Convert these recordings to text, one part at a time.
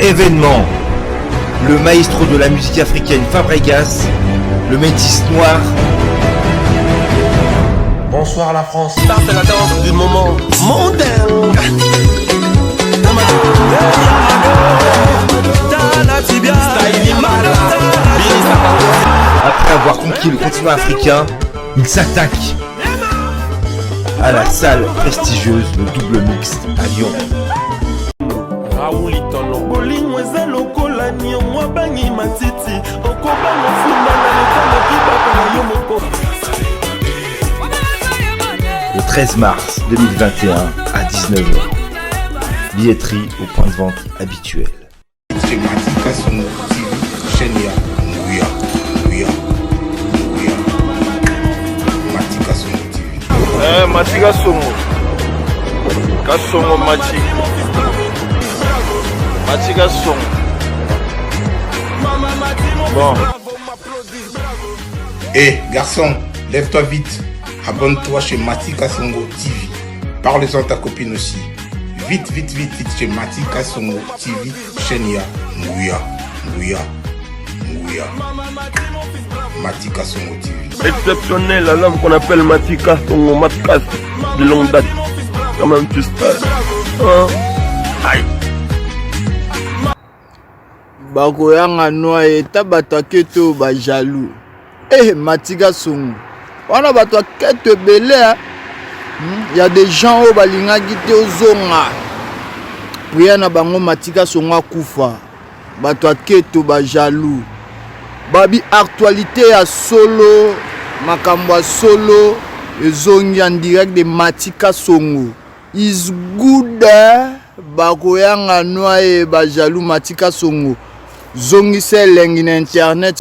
Événement. Le maestro de la musique africaine Fabregas, le métis noir. Bonsoir la France. Ça c'est la danse du moment mondain. Après avoir conquis le continent africain, il s'attaque à la salle prestigieuse de Double Mix à Lyon. Le 13 mars 2021 à 19h. Billetterie au point de vente habituel. C'est Matika Songo TV, Chenia, Nouya, Matika Songo TV. Matika Songo. Kasongo Machi. Matika Songo. Bon. Garçon, lève-toi vite. Abonne-toi chez Matika Songo TV. Parle-en à ta copine aussi. Vite chez Matika Songo TV, Chenia, Nouya. Matika Songo TV. Exceptionnel, la lame qu'on appelle Matika Songo, Matkas, de longue date. Quand même, tu sais. Aïe. Bakoyanga noa eta bato aketo ba jaloux. Matika Songo. Wana bato aketo belé. Il y a des gens au balingaki te ozonga. Priya na bango Matika Songo akufa. Bato aketo ba jaloux. Babi actualité à solo, makambo ya solo, ezongi en direct de Matika Songo. Is good bakoyanga noa ba jaloux Matika Songo. Zongi se lengi na internet.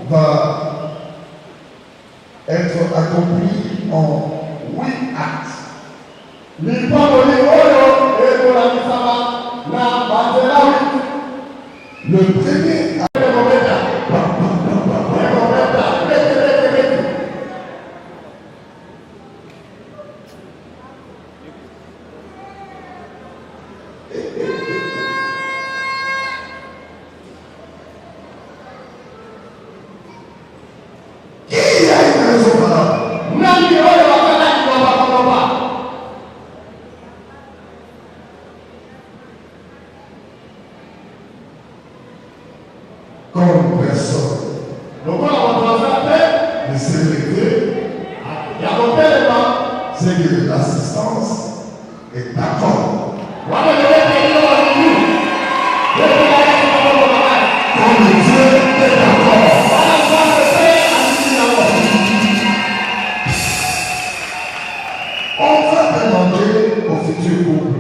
va être accompli en 8 actes. Le premier comme personne ne s'est levé, c'est que l'assistance est d'accord. Comme Dieu est d'accord. On va demander au futur couple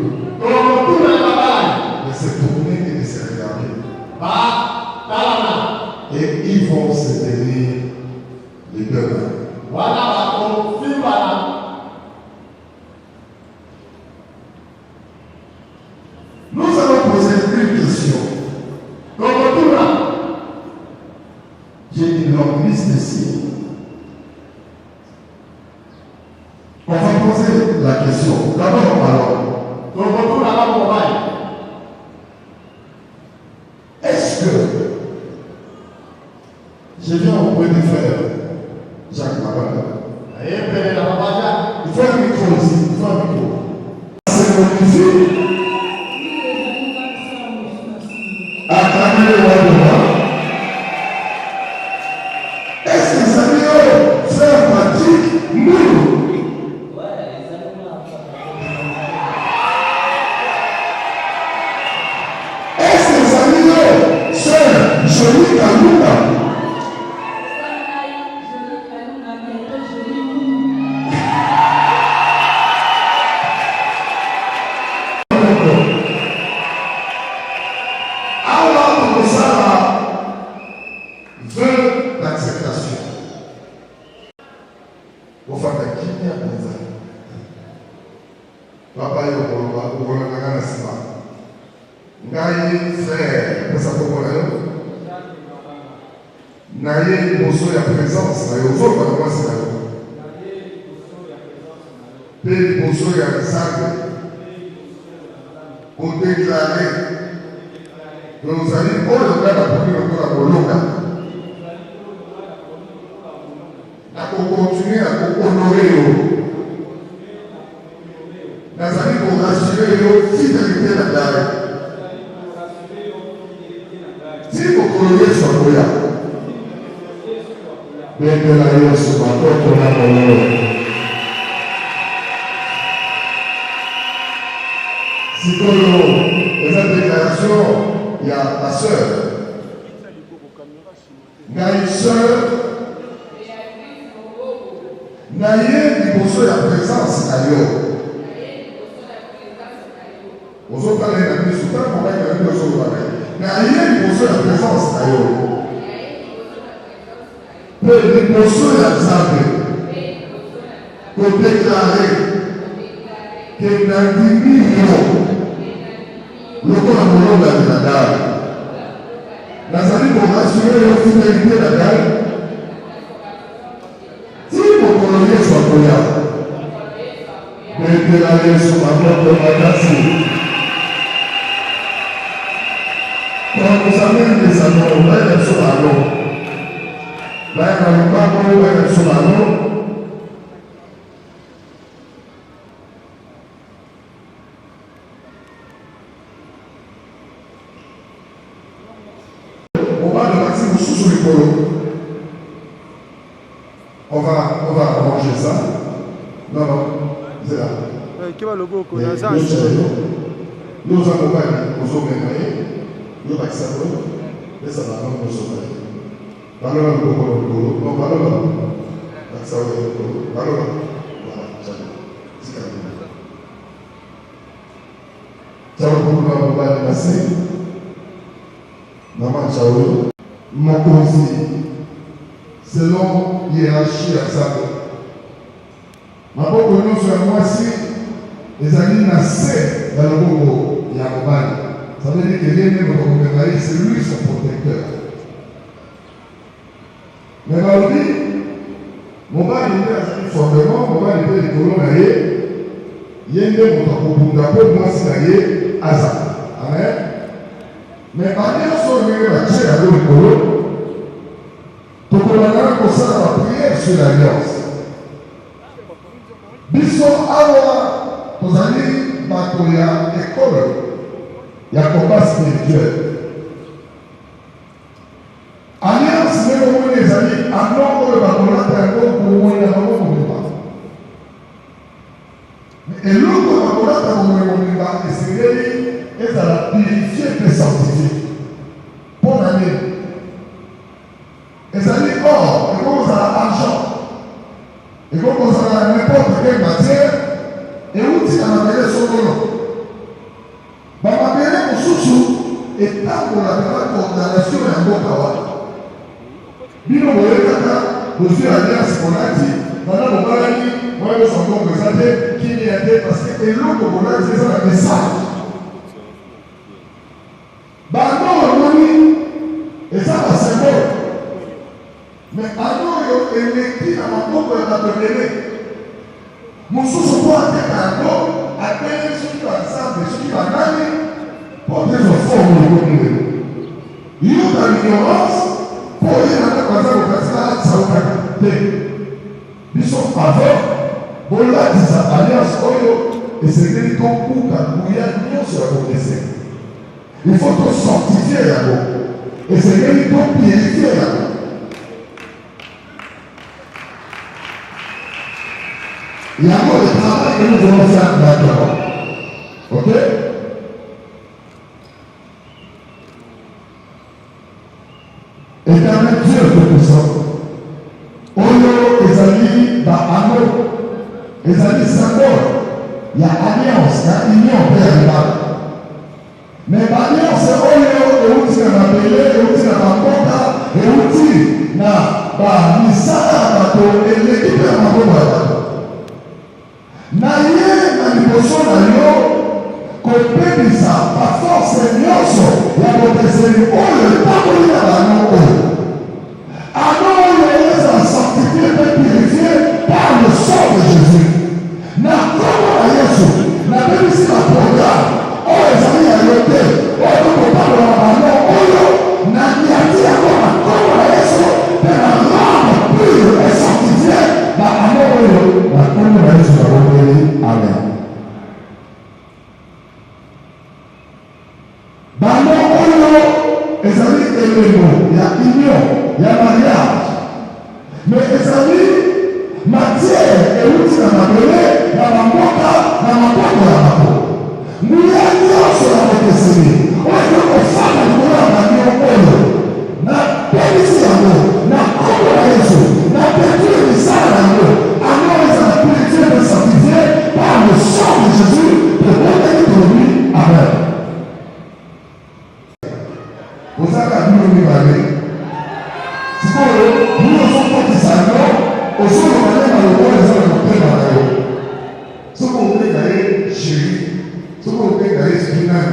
de se tourner et de se regarder. Et ils vont se tenir les deux mains. Nous allons poser une question. J'ai une longue liste ici. On va poser la question. D'abord, alors, est-ce que je viens au point de faire Jacques Mabanda? Il faut un micro ici. Il faut un micro. Symboliser acclamer le roi de roi. Est-ce que ça veut faire pratique nous? Est-ce que ça veut faire joli Kalunga? Papa yo koloba nanga na sima ngai frère pesa kokola yo na ye liboso ya présence na yo ozoloba na mwasi na yo mpe liboso ya nzambe kodeklare ke ozali oyo ngai nakoki lokola koloka nakokontinue na kohonore yo nazali korasure yo fidélité na ngai ti mokolo yesu akoya bendela yesu batoto na mololo sikoyo eza déclaration ya ma sœur ngai sœur na ye liboso ya présence na yo ozotala ye na miso tala mobali na bino ozoloba na ye liboso ya présence na yo mpe liboso ya nzambe kodeklare ke nandimi yo lokola molongami na ngai nazali korasure yo fidélité na ngai ti mokolo yesu akoya bendela yesu maboko makasi. Quand vous avez des amours, vous allez sur la l'eau. Vous allez sur la l'eau. On va le maximum sous le polo. On va arranger ça. Non, c'est là. Qui va le go, Nous avons pas aux hommes nous pas ça, mais ça va nous sauver. Parlons de beaucoup, non, parlons. Ça va être parlons. Voilà, c'est ça. Ça va beaucoup nous passer. Maman Chao, mon conseil, selon hiérarchie à ça. Ma bonne nous sur moi si les amis naissent dans le Congo, il y a un moment. Ça veut dire que l'ennemi c'est lui son protecteur. Mais aujourd'hui, mon mari est formellement, mon mari est de Colonaye, il y a une de mon pour moi c'est Asa. Amen. Mais par exemple, si on est à Colo, donc on a commencé à prière sur l'alliance. Bisson Awa, vous allez dans l'école, il y a un combat spirituel. Alliance, même au moins les amis, à non, on va pour moi, il y a un moment. Et l'autre, on va et c'est à la purifier et sanctifier. Bonne année. Et ça dit, or, et comme ça a l'argent, et comme ça a n'importe quelle matière, et où tu as appelé son nom. Ma mère, mon sous-sous, et tant qu'on a fait la condamnation et un bon travail. Bino Moyekaka, monsieur Alliance, on a dit, pendant mon maladie, moi, je suis encore présenté, qui m'y a été, parce que l'autre, on a dit, c'est un message. Et ça va symbole. Mais alors, il est dans ma propre appelé. Mon sous-sous à appeler ceux qui vont ensemble, ceux qui vont gagner, pour des enfants au niveau. Il y a l'ignorance, pour y aller dans le festival, ça va être. Ils sont faveurs, pour la alliance, et c'est que les concours, quand il y a une sur la dessin. Il faut te sanctifier d'abord. Et c'est qu'il faut purifier d'abord. Il y a encore le travail que nous devons faire maintenant. Ok? Éternel Dieu Tout-Puissant. Oyo, Ezali, Bahano, Ezali symbole. Il y a alliance, il y a union père. Mais l'alliance, c'est oyo, et où tu as appelé, et où tu as rencontré, et où tu as misala bato, et l'équipe à ma bombe. Naye, na liboso na yo, kopebisa, par force nyonso, ya boteseli oyo, etaboli na bano oyo. Alors, oyo les a sanctifiés et purifiés par le sang de Jésus. Na komo na Yesu, na bebisi na programme, oyo ezali ya yo te, oyo kopalola bano oyo, na niati yango na komo na Yesu, mpe na rendre pur et sanctifié, na ano oyo, na komo na Yesu na bobeli. Amen. Bano oyo, ezali elemo ya union, ya mariage. Mais ezali matière euti na mabele, na mabota, na maboko ya bako. Muya nyonso ya bokeseni, oyo kofana likolo ya banio oyo. Na pelisi yango, na kombo na Yesu, na petule misala yango, ano ezala purifié et sanctifié par le sang de Jésus, pour donner pour lui. Amen. Vous avez vu le mibale. C'est pour nous sommes qui s'allons, au jour où on est dans le roi, les hommes ont pris dans la rue. Ce qu'on peut gagner chéri, ce qu'on peut gagner spinal,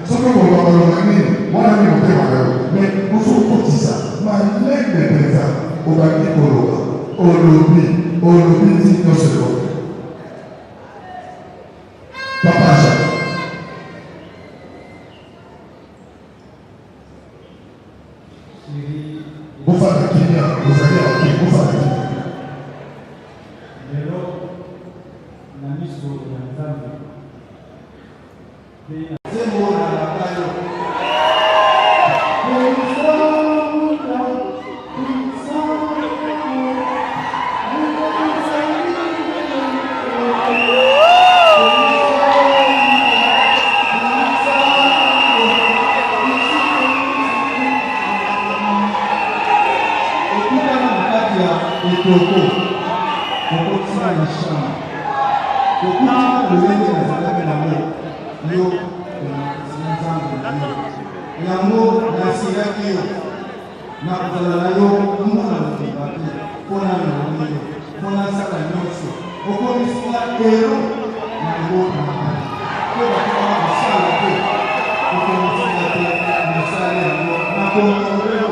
ce qu'on peut gagner, moi, on a mis au père dans la rue. Mais nous sommes qui ça. Ma l'aide de présent, au bagui au lobby, dit non seulement. Papa Jacques. Vous faites la kimia, vous allez à qui vous faites la kimia. Coco tina na chambre. Coco tina lolenge nazalaki nango yo nzambe yango nasiraki yo nakozala na yo mwana mobimba te mpona melongi yo mpona asala nyonso okomisika ero na yo na mabali po bakoma kosala te okomisika te mosala yango nakonore yo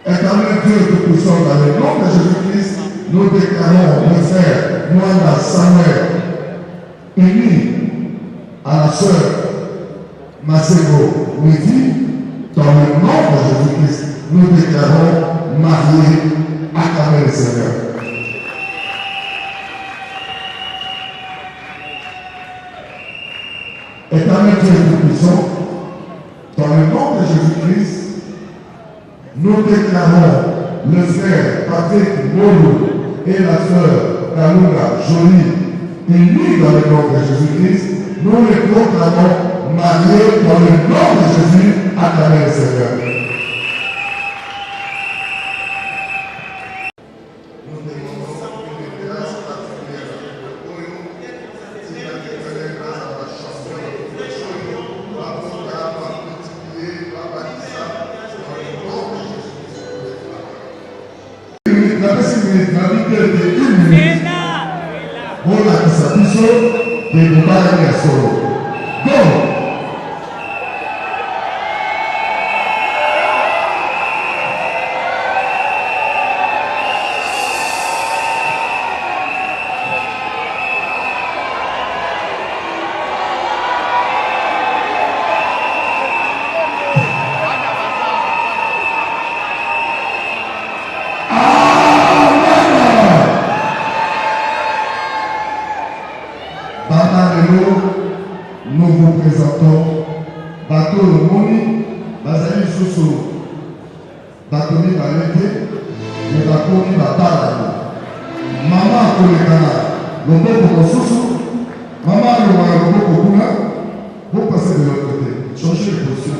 Éternel Dieu Tout-Puissant, dans le nom de Jésus-Christ, nous déclarons, mon frère, Moana Samuel, unis à la sœur Macero Midi, dans le nom déclarons mariés à travers le Seigneur. Éternel Dieu Tout-Puissant, dans le nom de Jésus-Christ, nous déclarons le frère Patrick Molo et la sœur Kaluna Jolie, unis dans le nom de Jésus-Christ, nous les proclamons mariés dans le nom de Jésus à travers le Seigneur. Nous demandons une grâce particulière pour nous, si la grâce à la chanson, va multiplier, va bâtir dans le nom de Jésus. La personne qui est invitée de 1 minute, on a dit ça, et vous parlez à solo. Go! Nous vous présentons Bateau Lomoni, Bazali Soso, Batoni Balete, et Batoni Batala. Maman Kolekana, Lombo Soso, Maman Lombo Kuna, vous passez de l'autre côté, changez de position.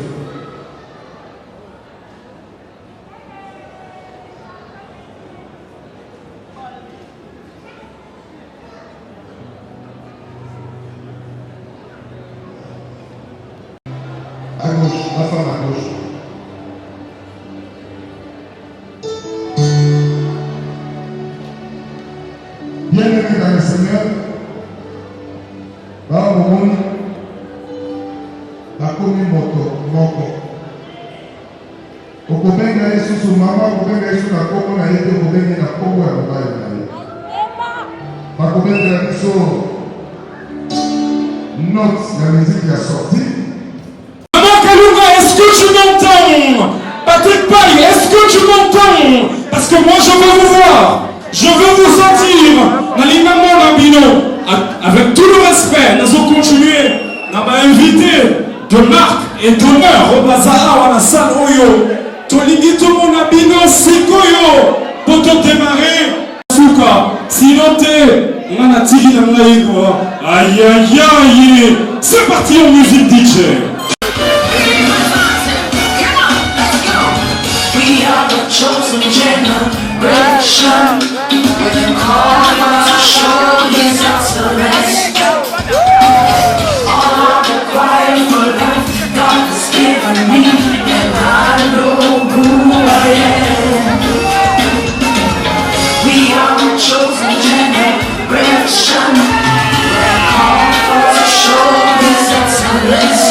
À gauche, la femme à gauche. Bien-aimé dans le Seigneur, va au monde, la commune Moko. Okobenga Yesu sur maman, okobenga Yesu na koko na yete, okobenga na koko ya mobali na ye. Bakobenga biso note la musique qui a sorti. Est-ce que tu m'entends? Patrick Paille, est-ce que tu m'entends? Parce que moi je veux vous voir, je veux vous sentir. Avec tout le respect, nous allons continuer. Nous avons invité de marque et d'honneur au Bazara à la salle Oyo. Tolingi tout mon abino Sikoyo pour te démarrer. Sinon t'es, on a tiré dans la aïe aïe aïe. C'est parti en musique DJ. Chosen generation, with a call to show His excellence. All I require for life, God has given me, and I know who I am. We are a chosen generation, with a call to show His excellence.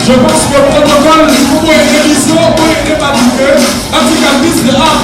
Je pense que le protocole, si vous pouvez être l'histoire, vous pouvez être pratiqué, un petit caprice de art.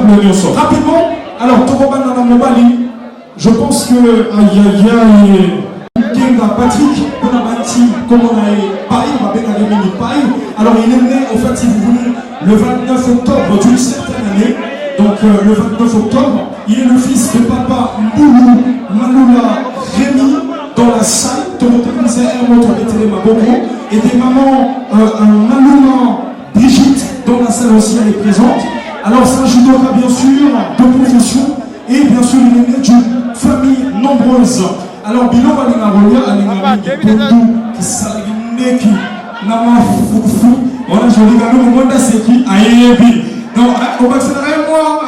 notable Nyonso. Rapidement, alors Toroban Nana Mobali, je pense que Kenga Patrick, comme on a Paris, on va bien aller Paris. Alors il est né, en fait, si vous voulez, le 29 octobre d'une certaine année. Donc le 29 octobre, il est le fils de papa Mboulou Maloula Rémi dans la salle, et des mamans Maloula Brigitte dans la salle aussi, elle est présente. Alors c'est un judoka bien sûr, de profession, et bien sûr il est né d'une famille nombreuse. Alors Bilo Alinga Roya, Alinga Bondou, qui s'allume, qui Nama Foufou, on a joli galou, Monda Seki, Ayebi. Non, on va accélérer moi,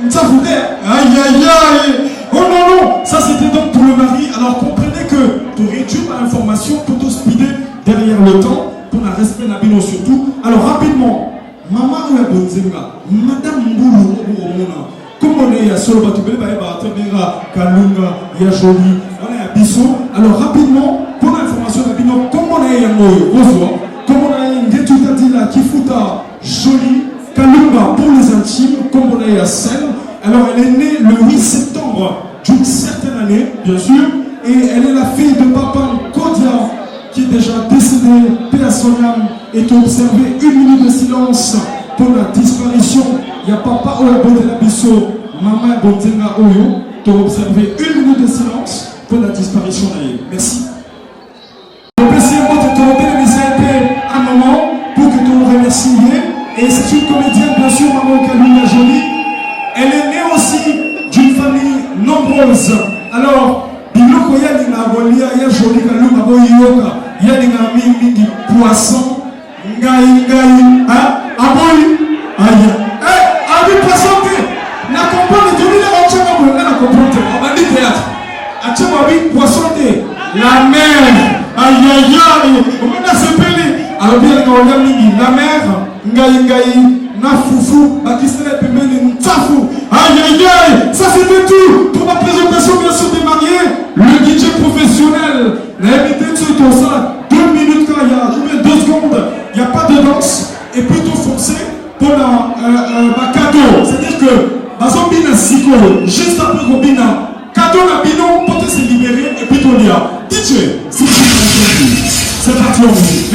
ça foutait. Aïe aïe aïe. Oh non non, ça c'était donc pour le mari. Alors comprenez que pour réduire l'information, pour tout speeder derrière le temps, pour la respect la bino surtout. Alors rapidement, maman ou la bonzenga, madame Mboulou, comme on est à solo batubé, Kalunga, Yajoli, on est à Bissot. Alors rapidement, pour l'information la bino, comme on est à Moyo, comme on a une dit là, Kifuta, Joli. Kalumba pour les intimes, comme on est à Seine. Alors elle est née le 8 septembre d'une certaine année, bien sûr, et elle est la fille de papa Kodia, qui est déjà décédé, paix à son âme, et qui a observé 1 minute de silence pour la disparition. Il y a papa Oya Bodela Bisso, maman Bontenga Oyo, qui a observé 1 minute de silence pour la disparition d'elle. Merci. Le PCMO de Torobe de Misaïté, un moment pour que tu nous remercies. Et c'est une comédienne, bien sûr, Maman Kalunga Jolie. Elle est née aussi d'une famille nombreuse. Alors, Biloko Yalinga Golia, Ya Jolie Kalunga Boyoka, Yalinga Mingi Poisson, Ngai, hein, Aboy, aïe. Eh, Abi Poisson, n'a compris, tu dis la Ochama Bola, n'a compris, on va dire théâtre. Achama Abi Poisson, la mer, aïe aïe aïe, on va s'appeler. Alors, bien, la mer. Ngai, na foufou, bakistele pembeni, ntafou. Aïe aïe aïe, ça c'était tout pour ma présentation bien sûr des mariés. Le DJ professionnel, l'invité de ce tour ça, 2 minutes quand il y a 2 secondes, il n'y a pas de danse, et plutôt foncé pour la cadeau. C'est-à-dire que, Bazobina Siko, juste après Robina, cadeau na bino, pour se libérer, et puis on y a. DJ, c'est parti en musique.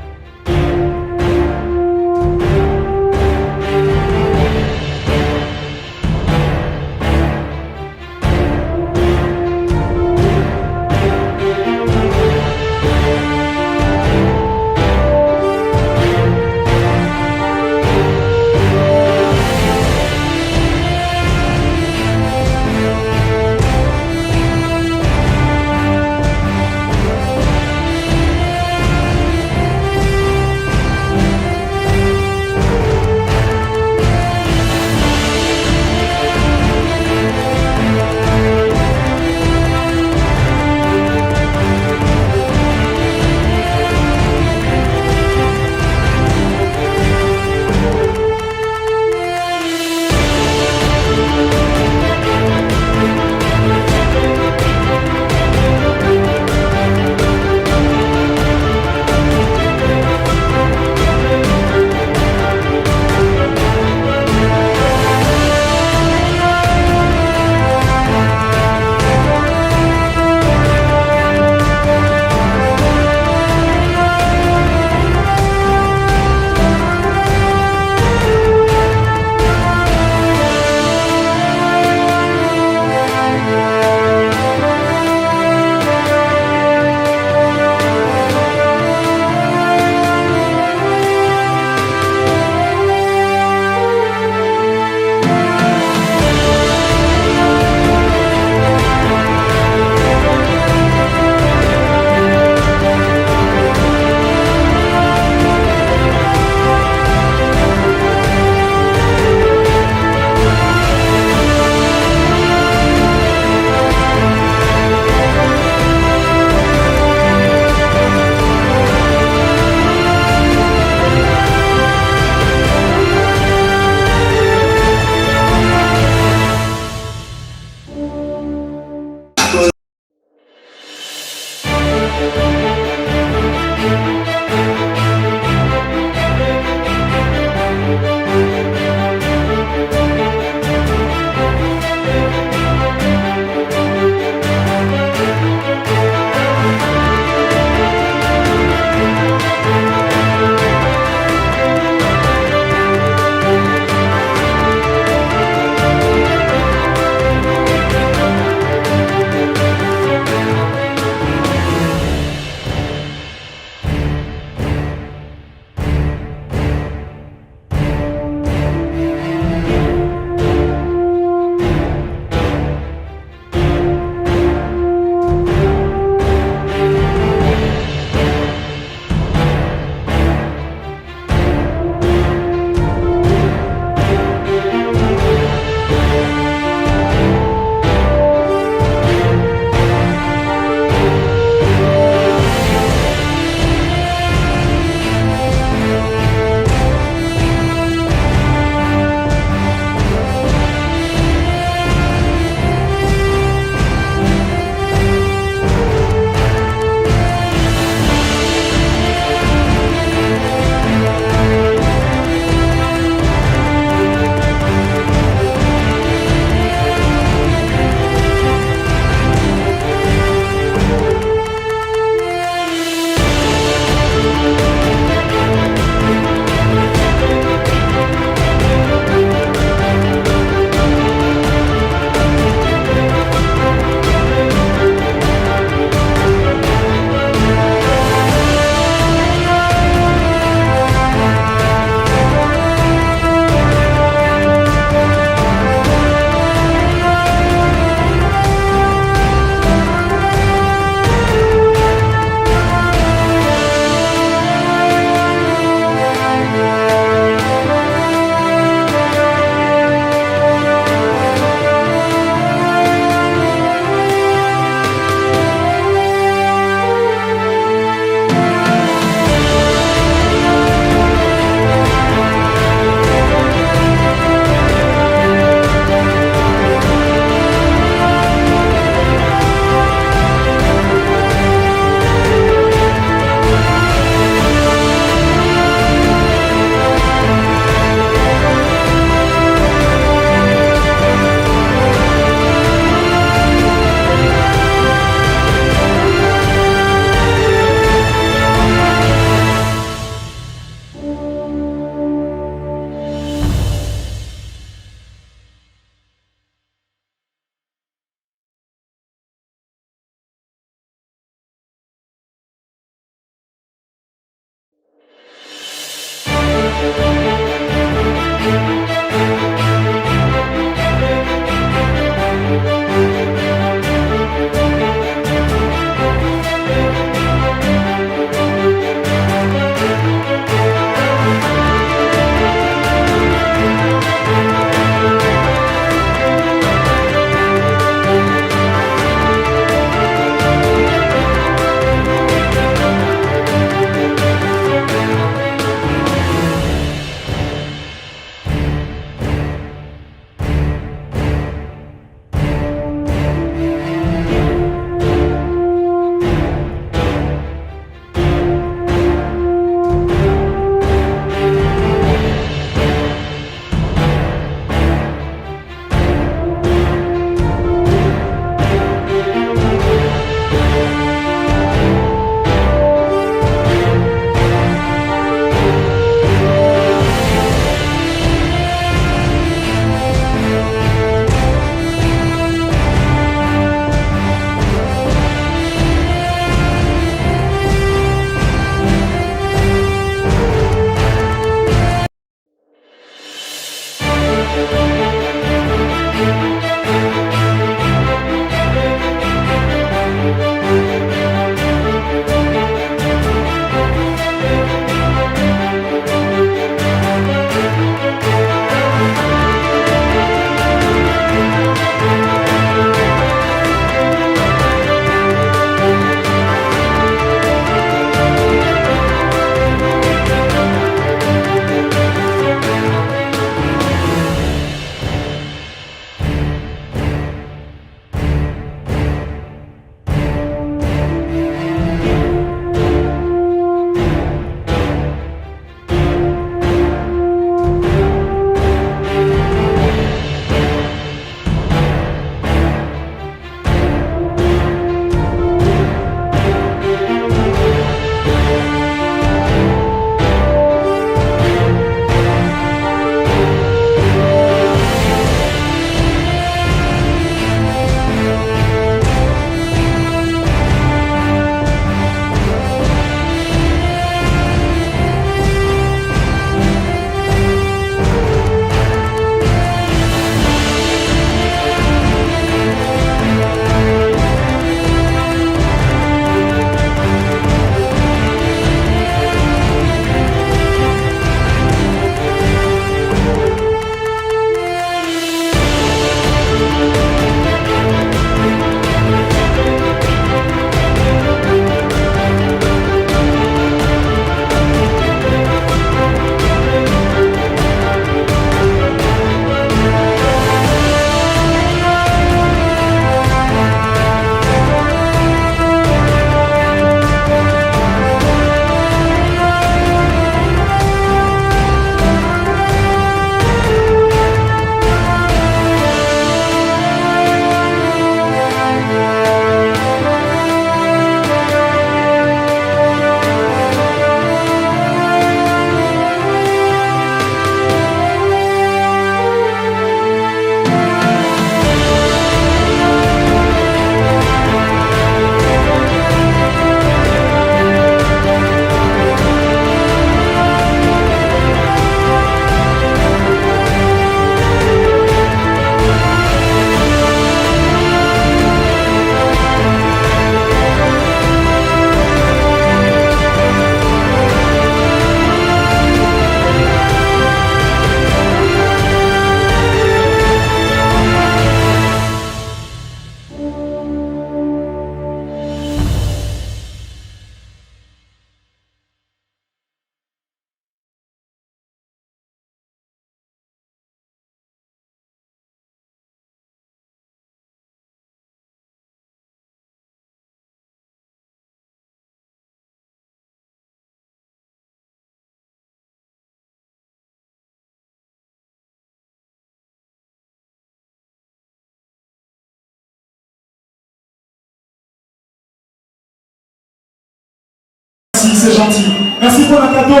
c'est gentil. Merci pour la cadeau.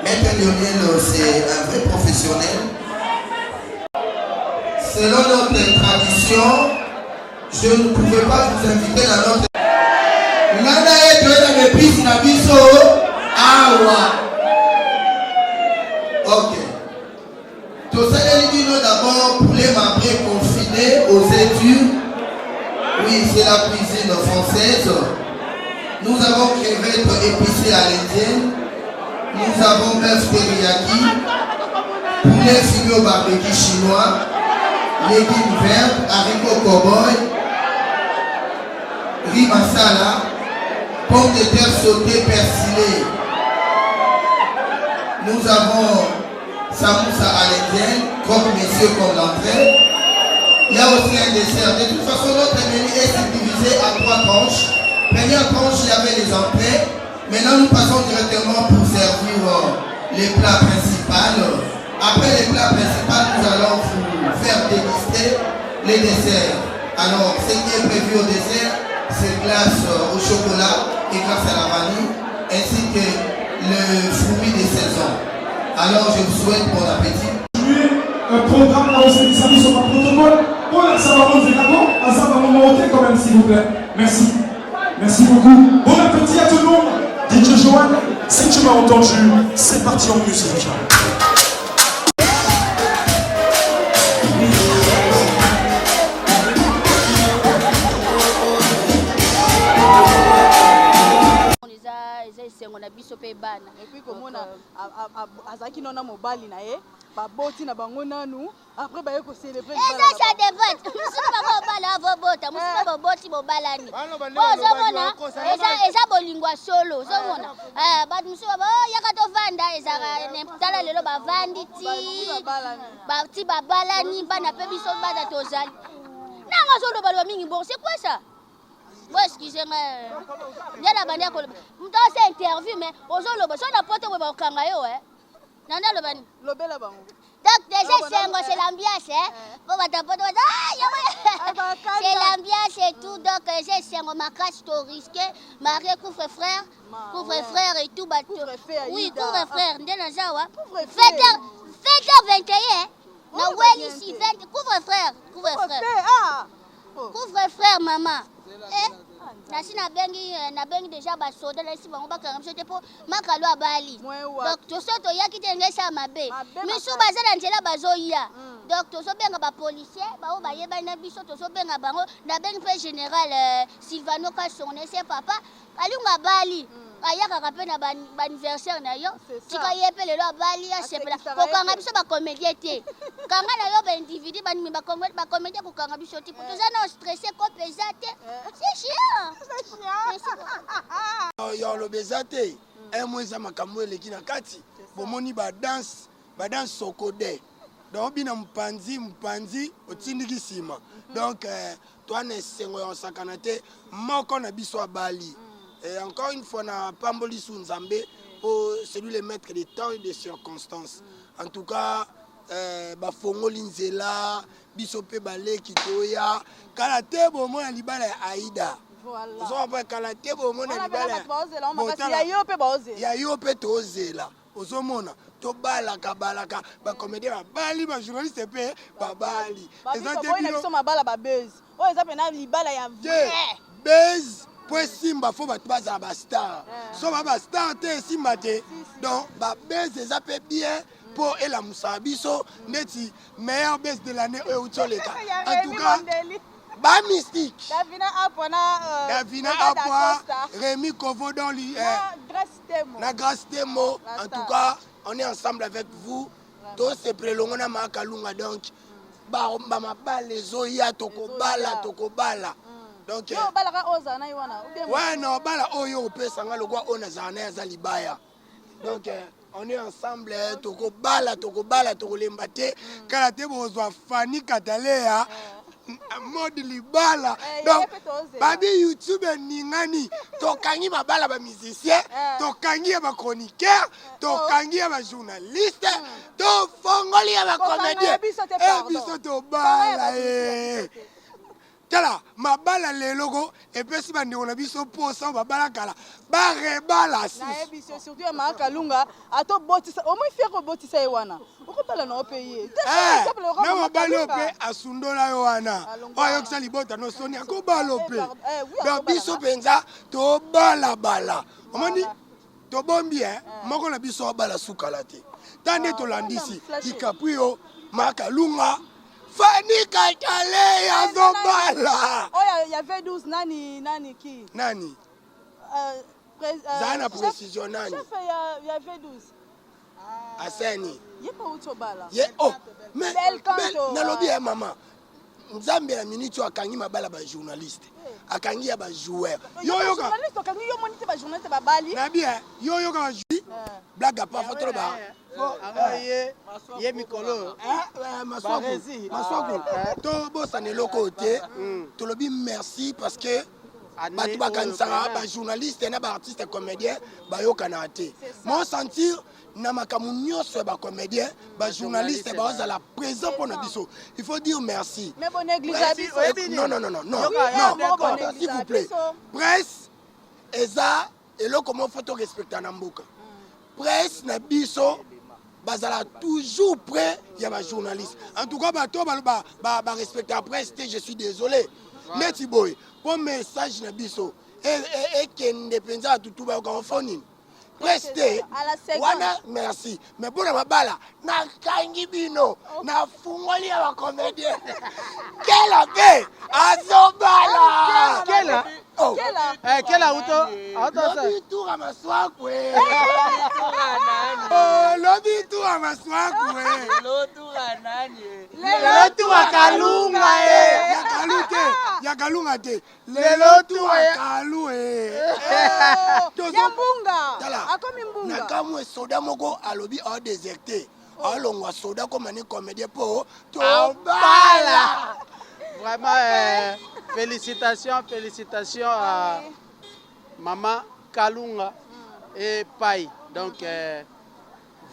Maître Lionel, c'est un vrai professionnel. Selon notre tradition, je ne pouvais pas vous inviter dans notre... Nana est de la méprise na biso. Awa. Ok. Tout ça, nous d'abord pour les membres confinés aux études. Oui, c'est la cuisine française. Nous avons crevettes épicées à l'indienne. Nous avons bœuf teriyaki, poulet fumé au barbecue chinois, légumes verts, haricots cowboy, riz masala, pommes de terre sautées persillées. Nous avons samoussa à l'indienne, croque-monsieur comme l'entrée. Il y a aussi un dessert. De toute façon, notre menu est subdivisé à 3 tranches. Première tranche, il y avait les entrées. Maintenant, nous passons directement pour servir les plats principaux. Après les plats principaux, nous allons vous faire déguster les desserts. Alors, ce qui est prévu au dessert, c'est glace au chocolat et glace à la vanille, ainsi que le fruit des saisons. Alors, je vous souhaite bon appétit. Un programme là au service au protocole. Pour la savoir des raconts, à savoir monter quand même, s'il vous plaît. Merci. Merci beaucoup. Bon appétit à tout le monde. DJ Johan, si tu m'as entendu, c'est parti en musique. esengo na biso pe bana et puis komona azaki nona mobali na ye baboti na bango nanu après baye ko célébrer eza ça débate mususu bango bala avobota mususu baboti bobalani ozomona eza bolingwa solo ozomona bato mususu baba yaka tovanda ezaka tala lelo bavandi ti babalani bana pe biso bana tozali nanga zoloba mingi bon c'est quoi ça? Bon, excusez-moi. Bien la bande à Colombe. Dans cette interview, mais aux autres, on a porté au Kangayo, hein. Non, non, le ban. Donc, déjà, c'est l'ambiance, hein. C'est l'ambiance et tout. Donc, c'est un macrache risqué. Marie, couvre-frère et tout. Oui, couvre-frère. Faites-leur 21. Non, ouais, ici, couvre-frère. Couvre-frère, maman. Nasi na bengi déjà basoda na isi bango bakanga biso te po makalo abali donc toso toyaki te ngesa mabe misu baza na nzela bazoya donc tozo benga ba policier bao bayeba na biso tozo benga bango na bengi pe général Silvano Kasone se papa alunga bali ayaka pe na ba anniversaire na yo tika yepe lelo abali ya sepela kokanga biso ba comédie te kanga na yo ba individu ba comédie kokanga biso te toza na stressé ko pesate c'est chiant yo lo bezate moisa makambo eleki na kati bomoni ba danse sokode donc bina mpanzi otindiki sima donc toi na sengo ya sakana te moko na biso abali. Et encore une fois, na pamboli sou nzambe pour celui le maître des temps et des circonstances. En tout cas, bafongoli nzela biso pe bale kitoya kala te bomo na libala ya Aïda. Voilà. Ozo pa kala te bomo na libala ya yo pe tozela. Ozo mona to balaka ba comédien ba bali ba journaliste pe ba bali. Ezate bino so mabala ba buzz. O ezate na libala ya vrai. Buzz pour simba faut battre ba star. So ba star te simba te. Donc ba buzz ezate bien pour et la musabiso neti meilleur buzz de l'année au Tcholeka. En tout cas ba mystique. Davina Apwa, Rémi Kovo dans lui. Na grâce Temo. En tout cas, on est ensemble avec vous. Tous ces prélongons na makalunga donc ba les oya tokobala. Donc ouais non bala oyo pe sanga lokwa ona zana ya zalibaya. Donc on est ensemble tokobala tokolemba te kala te bozwa Fani Katalea mode libala. Donc babi YouTube ningani tokangi mabala ba musicien tokangi ba chroniqueur tokangi ba journaliste to fongoli ba comédien biso to bala te tala mabala leloko epesi bandeko na biso posa babala kala barebala nayebi surtout ya Makalunga ato botisa au moins faire botisa ye wana okobala na opeye na mabali ope asundola yo wana oyo kisa libota no soni akobala ope donc biso penza to bala omoni to bombi moko na biso bala sukala te tande to landisi dikaprio Makalunga Fanny Katale ya zobala. Oh, il y avait 12 nani qui? Nani? Zana précision nani? Chef, il y avait 12. Aseni. Il y a pas où zobala. Oh, mais nalobi ya maman. Nzambe ya minute akangi mabala ba journaliste. Akangi ya ba joueur. Yo journaliste akangi yo monite ba journaliste ba bali. Na bien, yo ka joui. Blague pas photo ba. Ye mikolo maswako to bosane loko te tolobi merci parce que batu bakanisaka ba journaliste na ba artiste comédien bayokana te mo sentir na makamu nyonso ba comédien ba journaliste bazala présent pour na biso il faut dire merci mais bon négligence non s'il vous plaît presse eza eloko mo photo respecter na mboka presse na biso bazala toujours prêt, il y a un journaliste. En tout cas, respecter la presse, je suis désolé. Mais Tiboy, pour message na biso et qui indépendant à tout le monde. Presse, wana merci. Mais pour la bala, na kangi bino, na fungoli à la comédien. Quelle paix, azobala. Quelle Oh, quelle auto? Lobby tour à ma soie, quoi. Lobby tour à ma soie, quoi. Le tour à Kalunga, Yakalunga te. Le tour à Kalou, Yambunga. Akomi mbunga. Nakamwe soda moko a lobby a déserté. Alongwa soda comme un comédien pour Tobala. Vraiment, félicitations à Maman Kalunga et Pai. Donc,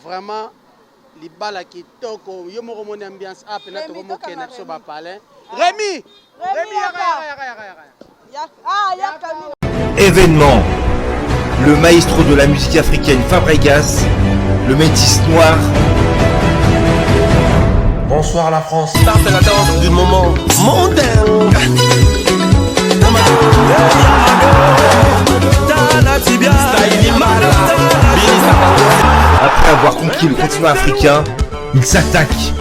vraiment, les balles qui toquent, il y a une ambiance à peine à parler. Rémi! Événement. Le maestro de la musique africaine Fabregas, le métis noir. Bonsoir la France. Ça c'est la danse du moment mondain. Après avoir conquis le continent africain, il s'attaque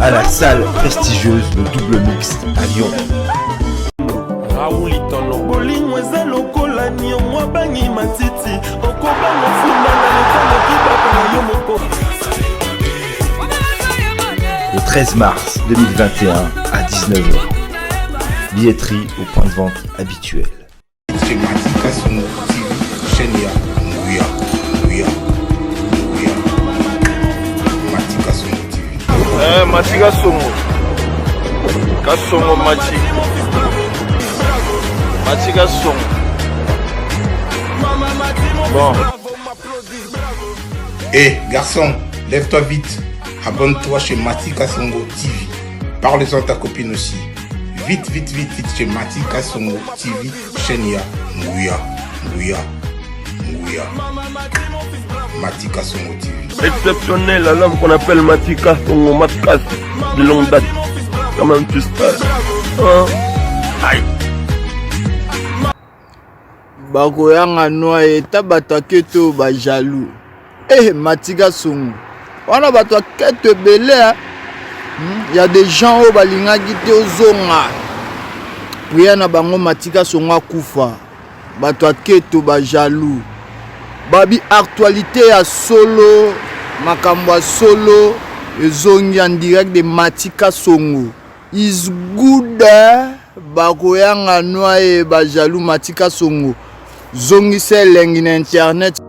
à la salle prestigieuse de Double Mix à Lyon. Le 13 mars 2021 à 19h. Billetterie au point de vente habituel. C'est Matika Songo TV, Chenia, Nguya. Matika Songo TV. Matika Songo. Kasongo Matika Songo. Bon. Garçon, lève-toi vite. Abonne-toi chez Matika Songo TV. Parle-en à ta copine aussi. Vite chez Matika Songo TV, Chenia, Nguya. Matika Songo TV. Exceptionnel, l'homme qu'on appelle Matika Songo Matkas de longue date. Quand même tu sais. Aïe. Bakoyanga noye tabatake to ba jaloux. Matika Songo. Wana bato akete belé. Il y a des gens au balingaki te ozonga. Priya na bango Matika Songo kufa. Bato aketo ba jaloux. Babi actualité à solo, makambo ya solo, ezongi en direct de Matika Songo. Is good bakoyanga noye ba jaloux Matika Songo. Zongi se lengi na internet.